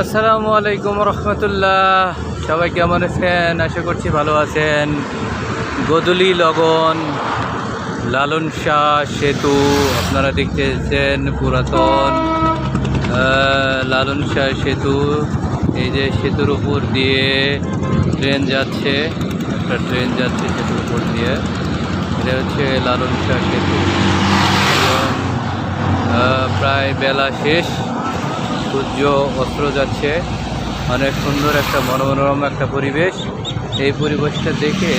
আসসালামু আলাইকুম রহমতুল্লাহ। সবাই কেমন আছেন? আশা করছি ভালো আছেন। গদুলি লগন লালন শাহ সেতু আপনারা দেখতেছেন, পুরাতন লালন শাহ সেতু। এই যে সেতুর উপর দিয়ে ট্রেন যাচ্ছে, একটা ট্রেন যাচ্ছে সেতুর উপর দিয়ে। এটা হচ্ছে লালন শাহ সেতু। প্রায় বেলা শেষ, সূর্য অস্ত যাচ্ছে। অনেক সুন্দর একটা মনোরম একটা পরিবেশ। এই পরিবেশটা দেখে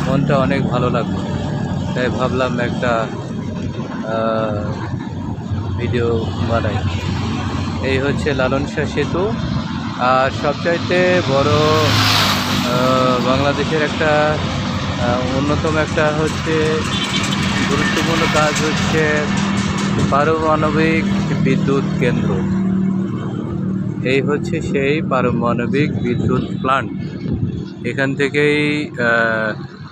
মনটা অনেক ভালো লাগলো, তাই ভাবলাম একটা ভিডিও বানাই। এই হচ্ছে লালন শাহ সেতু। আর সবচাইতে বড় বাংলাদেশের একটা অন্যতম একটা হচ্ছে গুরুত্বপূর্ণ কাজ হচ্ছে পারমাণবিক বিদ্যুৎ কেন্দ্র। এই হচ্ছে সেই পারমাণবিক বিদ্যুৎ প্লান্ট। এখান থেকেই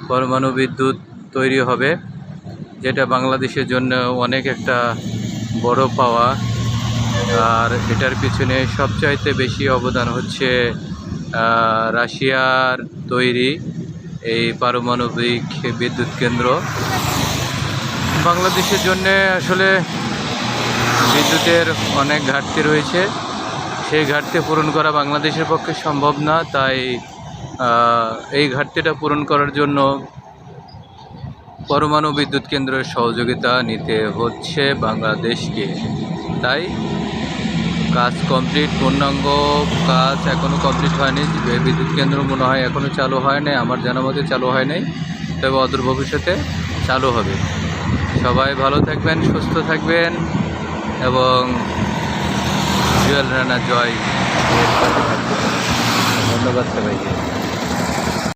পরমাণু বিদ্যুৎ তৈরি হবে, যেটা বাংলাদেশের জন্য অনেক একটা বড় পাওয়া। আর এটার পিছনে সবচাইতে বেশি অবদান হচ্ছে রাশিয়ার তৈরি এই পারমাণবিক বিদ্যুৎ কেন্দ্র। বাংলাদেশের জন্যে আসলে বিদ্যুতের অনেক ঘাটতি রয়েছে, সেই ঘাটতি পূরণ করা বাংলাদেশের পক্ষে সম্ভব না। তাই এই ঘাটতিটা পূরণ করার জন্য পরমাণু বিদ্যুৎ কেন্দ্রের সহযোগিতা নিতে হচ্ছে বাংলাদেশকে। তাই কাজ কমপ্লিট, পূর্ণাঙ্গ কাজ এখনও কমপ্লিট হয়নি। বিদ্যুৎ কেন্দ্র মনে হয় এখনও চালু হয় নাই, আমার জানা মতে চালু হয় নাই, তবে অদূর ভবিষ্যতে চালু হবে। সবাই ভালো থাকবেন, সুস্থ থাকবেন এবং জুয়েল রানা জয়। ধন্যবাদ সবাইকে।